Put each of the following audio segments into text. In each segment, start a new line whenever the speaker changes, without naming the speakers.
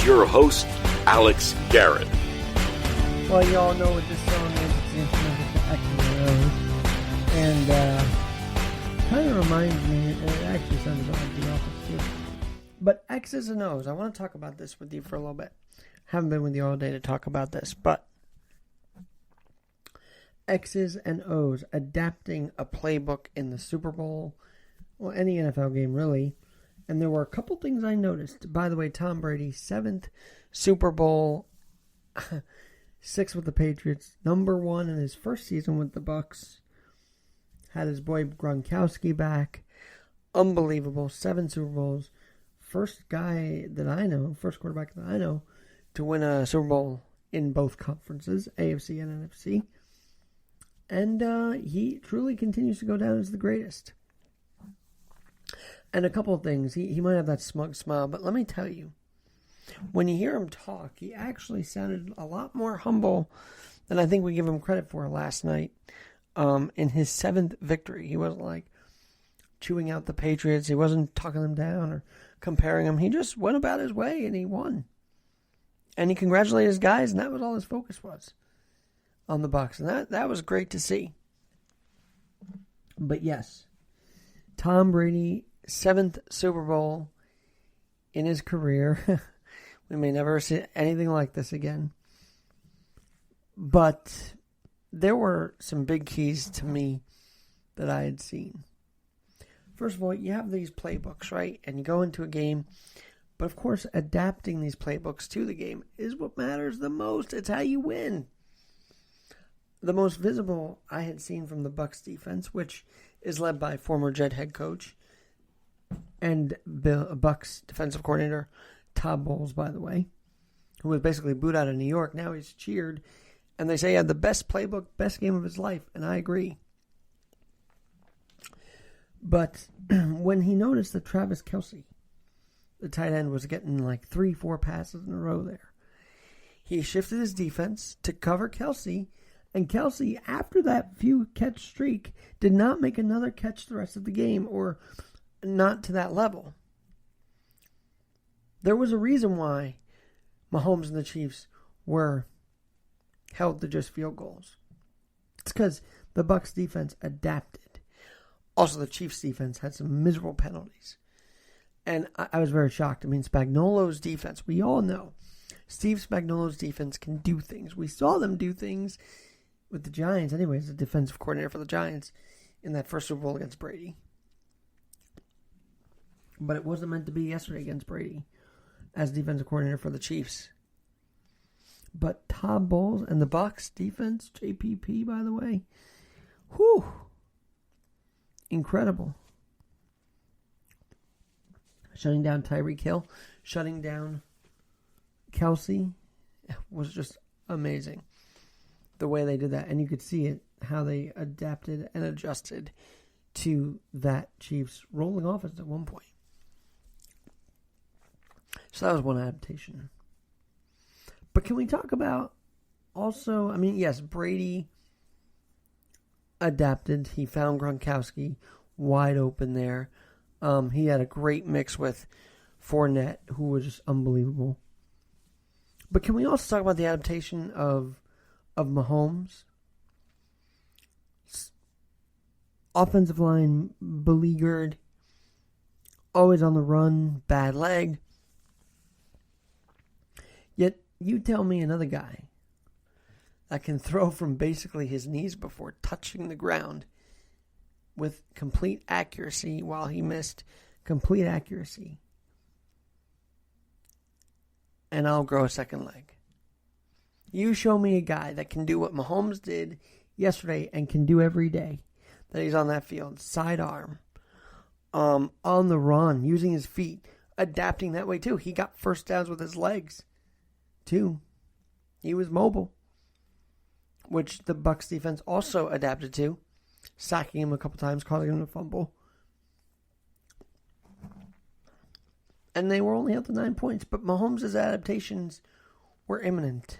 your host, Alex Garrett.
Well, you all know what this song is. It's the instrumental for X and O's. And kind of reminds me, it actually sounds like The Office too. But X's and O's, I want to talk about this with you for a little bit. Haven't been with you all day to talk about this, but X's and O's, adapting a playbook in the Super Bowl, well, any NFL game really. And there were a couple things I noticed. By the way, Tom Brady, 7th Super Bowl, 6 with the Patriots, number 1 in his first season with the Bucks. Had his boy Gronkowski back. Unbelievable. 7 Super Bowls. First guy that I know, first quarterback that I know, to win a Super Bowl in both conferences, AFC and NFC. And he truly continues to go down as the greatest. And a couple of things. He might have that smug smile, but let me tell you, when you hear him talk, he actually sounded a lot more humble than I think we give him credit for last night. In his 7th victory, he wasn't like chewing out the Patriots. He wasn't talking them down or comparing them. He just went about his way and he won. And he congratulated his guys, and that was all his focus was on the Bucks. And that was great to see. But yes, Tom Brady, 7th Super Bowl in his career. We may never see anything like this again. But there were some big keys to me that I had seen. First of all, you have these playbooks, right? And you go into a game. But of course, adapting these playbooks to the game is what matters the most. It's how you win. The most visible I had seen from the Bucks defense, which is led by former Jet head coach and Bucks defensive coordinator Todd Bowles, by the way, who was basically booed out of New York. Now he's cheered, and they say he had the best playbook, best game of his life, and I agree. But when he noticed that Travis Kelce, the tight end, was getting like 3-4 passes in a row there, he shifted his defense to cover Kelce. And Kelce, after that few catch streak, did not make another catch the rest of the game, or not to that level. There was a reason why Mahomes and the Chiefs were held to just field goals. It's because the Bucs defense adapted. Also, the Chiefs defense had some miserable penalties. And I was very shocked. I mean, Spagnuolo's defense, we all know Steve Spagnuolo's defense can do things. We saw them do things with the Giants, anyways, the defensive coordinator for the Giants in that first Super Bowl against Brady. But it wasn't meant to be yesterday against Brady as defensive coordinator for the Chiefs. But Todd Bowles and the Bucs defense, JPP, by the way, whew, incredible. Shutting down Tyreek Hill, shutting down Kelce was just amazing. The way they did that, and you could see it, how they adapted and adjusted to that Chiefs rolling offense at one point. So that was one adaptation. But can we talk about also, I mean, yes, Brady adapted. He found Gronkowski wide open there. He had a great mix with Fournette, who was just unbelievable. But can we also talk about the adaptation of Mahomes? Offensive line beleaguered, always on the run, bad leg. Yet you tell me another guy that can throw from basically his knees before touching the ground with complete accuracy while he missed complete accuracy, and I'll grow a second leg. You show me a guy that can do what Mahomes did yesterday and can do every day that he's on that field. Sidearm, on the run, using his feet, adapting that way too. He got first downs with his legs too. He was mobile, which the Bucs defense also adapted to, sacking him a couple times, causing him to fumble. And they were only up to 9 points, but Mahomes' adaptations were imminent.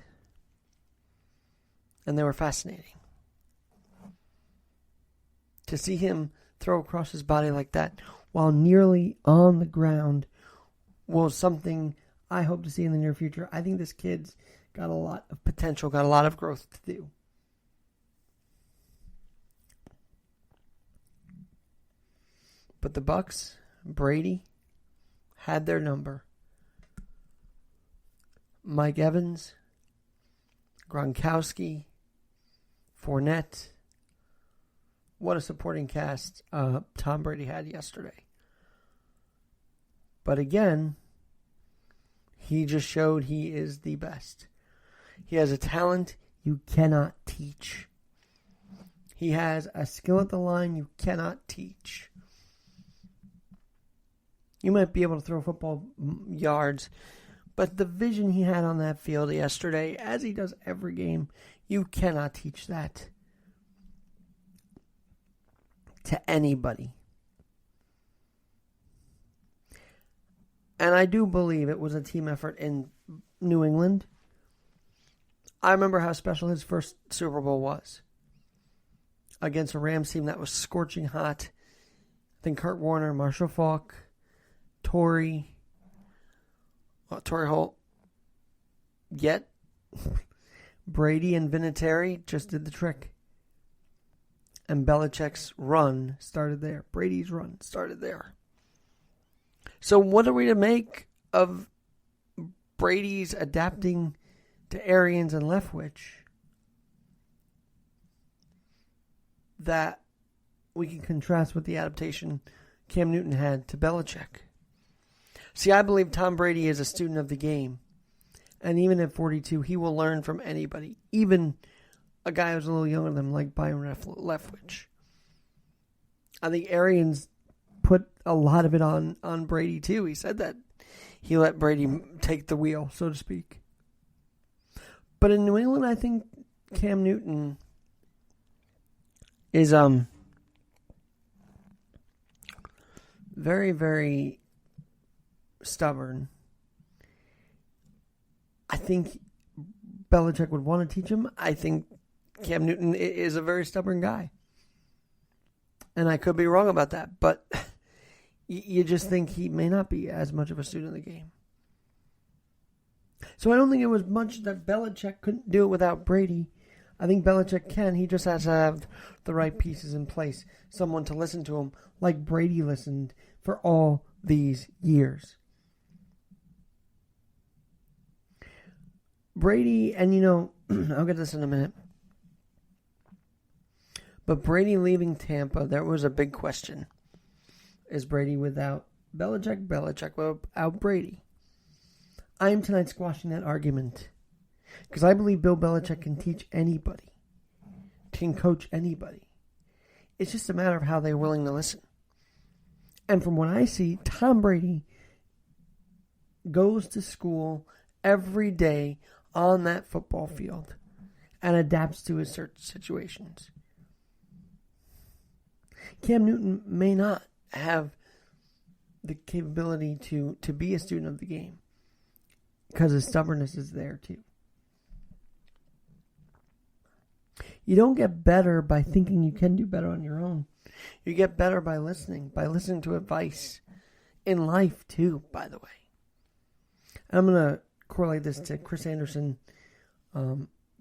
And they were fascinating. To see him throw across his body like that while nearly on the ground was something I hope to see in the near future. I think this kid's got a lot of potential, got a lot of growth to do. But the Bucs, Brady, had their number. Mike Evans, Gronkowski, Fournette. What a supporting cast Tom Brady had yesterday. But again, he just showed he is the best. He has a talent you cannot teach. He has a skill at the line you cannot teach. You might be able to throw football yards, but the vision he had on that field yesterday, as he does every game, you cannot teach that to anybody. And I do believe it was a team effort in New England. I remember how special his first Super Bowl was against a Rams team that was scorching hot. I think Kurt Warner, Marshall Faulk, Torrey Holt. Yet, Brady and Vinatieri just did the trick. And Belichick's run started there. Brady's run started there. So what are we to make of Brady's adapting to Arians and Leftwich that we can contrast with the adaptation Cam Newton had to Belichick? See, I believe Tom Brady is a student of the game. And even at 42, he will learn from anybody. Even a guy who's a little younger than him, like Byron Leftwich. I think Arians put a lot of it on Brady, too. He said that he let Brady take the wheel, so to speak. But in New England, I think Cam Newton is very, very stubborn. I think Belichick would want to teach him. I think Cam Newton is a very stubborn guy. And I could be wrong about that, but you just think he may not be as much of a student of the game. So I don't think it was much that Belichick couldn't do it without Brady. I think Belichick can. He just has to have the right pieces in place. Someone to listen to him like Brady listened for all these years. Brady, and I'll get this in a minute. But Brady leaving Tampa, there was a big question. Is Brady without Belichick? Belichick without Brady? I am tonight squashing that argument. Because I believe Bill Belichick can teach anybody. Can coach anybody. It's just a matter of how they're willing to listen. And from what I see, Tom Brady goes to school every day on that football field and adapts to his certain situations. Cam Newton may not have the capability to be a student of the game because his stubbornness is there too. You don't get better by thinking you can do better on your own. You get better by listening to advice in life too, by the way. And I'm going to correlate this to Chris Anderson,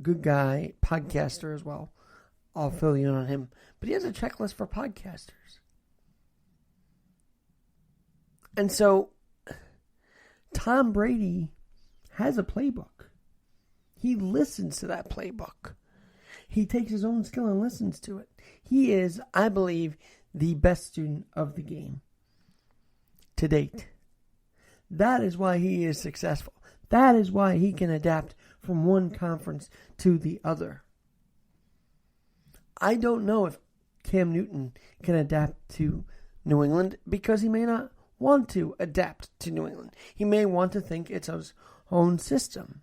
good guy, podcaster as well. I'll fill you in on him. But he has a checklist for podcasters. And so, Tom Brady has a playbook. He listens to that playbook. He takes his own skill and listens to it. He is, I believe, the best student of the game to date. That is why he is successful. That is why he can adapt from one conference to the other. I don't know if Cam Newton can adapt to New England because he may not want to adapt to New England. He may want to think it's his own system.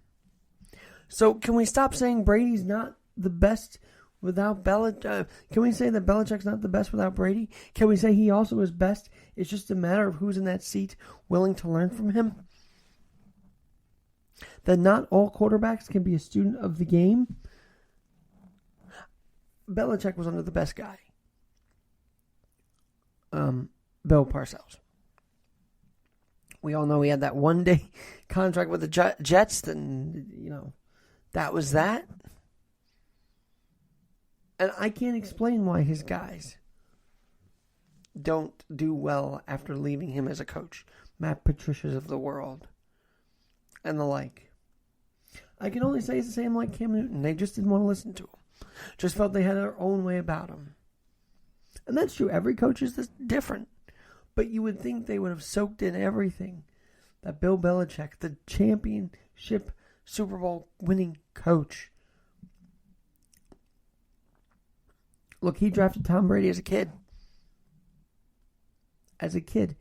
So can we stop saying Brady's not the best without Belichick? Can we say that Belichick's not the best without Brady? Can we say he also is best? It's just a matter of who's in that seat willing to learn from him? That not all quarterbacks can be a student of the game? Belichick was under the best guy. Bill Parcells. We all know he had that one-day contract with the Jets, then, that was that. And I can't explain why his guys don't do well after leaving him as a coach. Matt Patricia's of the world and the like. I can only say it's the same like Cam Newton. They just didn't want to listen to him. Just felt they had their own way about him. And that's true. Every coach is different. But you would think they would have soaked in everything that Bill Belichick, the championship Super Bowl winning coach. Look, he drafted Tom Brady as a kid. As a kid.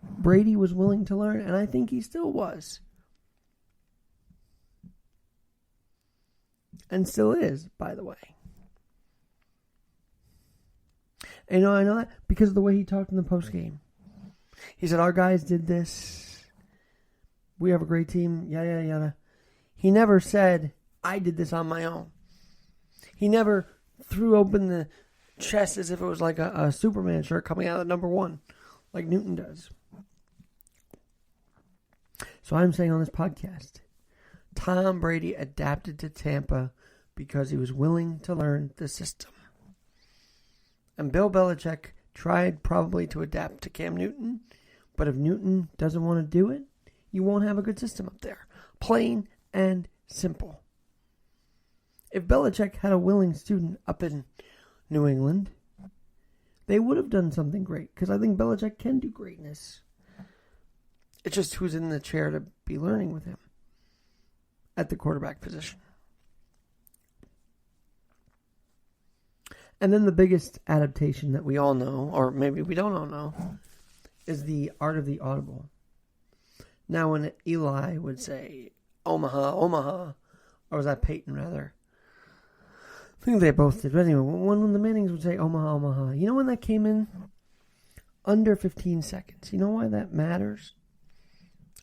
Brady was willing to learn, and I think he still was. And still is, by the way. And I know that because of the way he talked in the postgame. He said, our guys did this. We have a great team. Yada, yada, yada. He never said, I did this on my own. He never threw open the chest as if it was like a Superman shirt coming out of number 1, like Newton does. So I'm saying on this podcast, Tom Brady adapted to Tampa because he was willing to learn the system. And Bill Belichick tried probably to adapt to Cam Newton, but if Newton doesn't want to do it, you won't have a good system up there. Plain and simple. If Belichick had a willing student up in New England, they would have done something great, because I think Belichick can do greatness. It's just who's in the chair to be learning with him at the quarterback position. And then the biggest adaptation that we all know, or maybe we don't all know, is the art of the audible. Now, when Eli would say, Omaha, Omaha, or was that Peyton, rather? I think they both did. But anyway, when the Mannings would say, Omaha, Omaha, you know when that came in? Under 15 seconds. You know why that matters?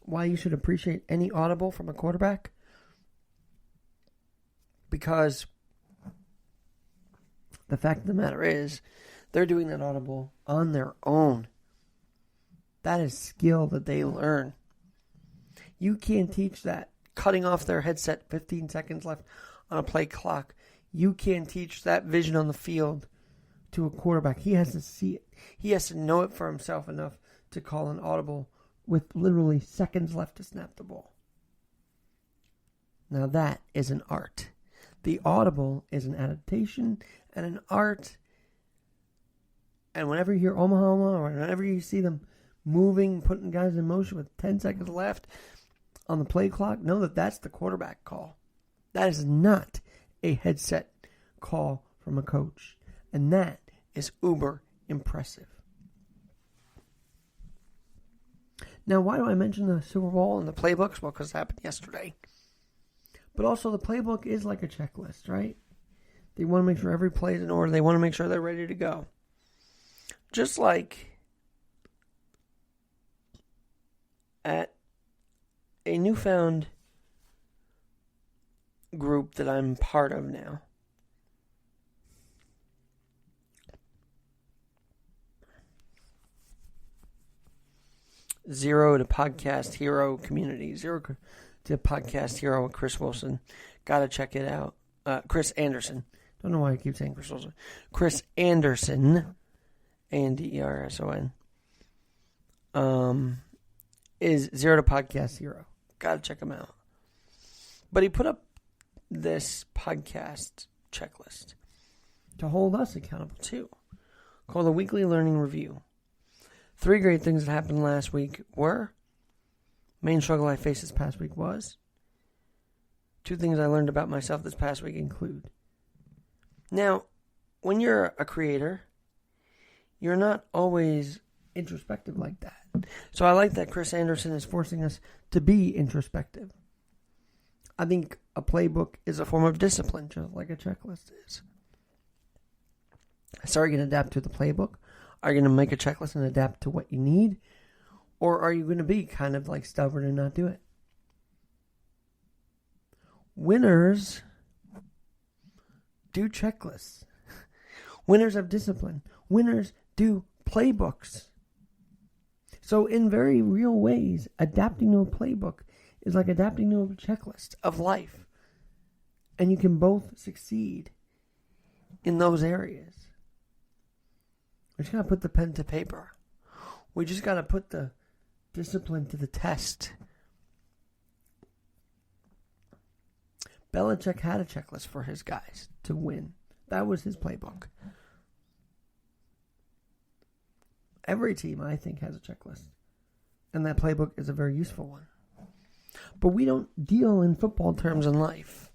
Why you should appreciate any audible from a quarterback? Because the fact of the matter is, they're doing that audible on their own. That is skill that they learn. You can't teach that. Cutting off their headset, 15 seconds left on a play clock. You can't teach that vision on the field to a quarterback. He has to see it. He has to know it for himself enough to call an audible with literally seconds left to snap the ball. Now that is an art. The audible is an adaptation and an art. And whenever you hear Omaha, Omaha, or whenever you see them moving, putting guys in motion with 10 seconds left on the play clock, know that that's the quarterback call. That is not a headset call from a coach. And that is uber impressive. Now, why do I mention the Super Bowl and the playbooks? Well, because it happened yesterday. But also, the playbook is like a checklist, right? They want to make sure every play is in order. They want to make sure they're ready to go. Just like at a newfound group that I'm part of now. Zero to Podcast Hero community. Zero to Podcast Hero with Chris Wilson. Gotta check it out. Chris Anderson. Don't know why I keep saying Chris Wilson. Chris Anderson. Anderson. Is Zero to Podcast Hero. Gotta check him out. But he put up this podcast checklist to hold us accountable too, called the Weekly Learning Review. 3 great things that happened last week were, main struggle I faced this past week was, 2 things I learned about myself this past week include. Now, when you're a creator, you're not always introspective like that. So I like that Chris Anderson is forcing us to be introspective. I think a playbook is a form of discipline, just like a checklist is. So are you going to adapt to the playbook? Are you going to make a checklist and adapt to what you need? Or are you going to be kind of like stubborn and not do it? Winners do checklists. Winners have discipline. Winners do playbooks. So in very real ways, adapting to a playbook is like adapting to a checklist of life. And you can both succeed in those areas. We just got to put the pen to paper. We just got to put the discipline to the test. Belichick had a checklist for his guys to win. That was his playbook. Every team, I think, has a checklist. And that playbook is a very useful one. But we don't deal in football terms in life.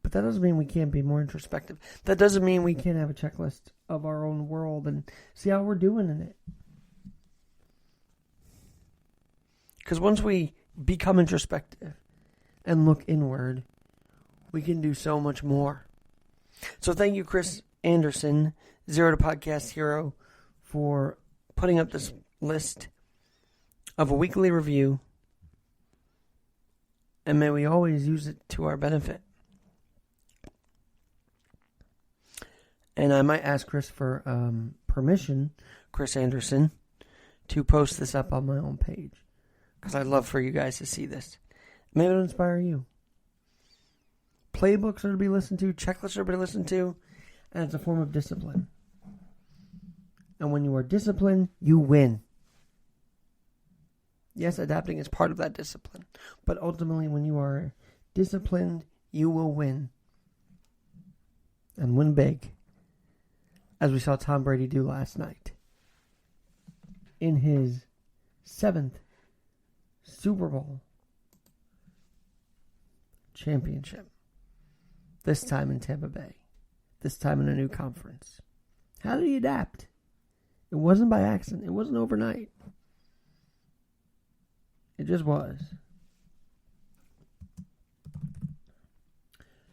But that doesn't mean we can't be more introspective. That doesn't mean we can't have a checklist of our own world and see how we're doing in it. Because once we become introspective and look inward, we can do so much more. So thank you, Chris Anderson, Zero to Podcast Hero, for putting up this list of a weekly review. And may we always use it to our benefit. And I might ask Chris for permission, Chris Anderson, to post this up on my own page. Because I'd love for you guys to see this. Maybe it'll inspire you. Playbooks are to be listened to, checklists are to be listened to, and it's a form of discipline. And when you are disciplined, you win. Yes, adapting is part of that discipline. But ultimately, when you are disciplined, you will win. And win big. As we saw Tom Brady do last night. In his 7th Super Bowl championship. This time in Tampa Bay. This time in a new conference. How did he adapt? It wasn't by accident. It wasn't overnight. It just was.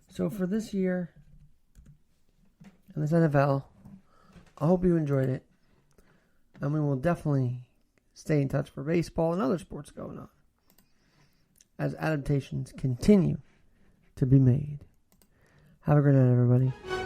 So for this year, and this NFL, I hope you enjoyed it. And we will definitely stay in touch for baseball and other sports going on as adaptations continue to be made. Have a great night, everybody.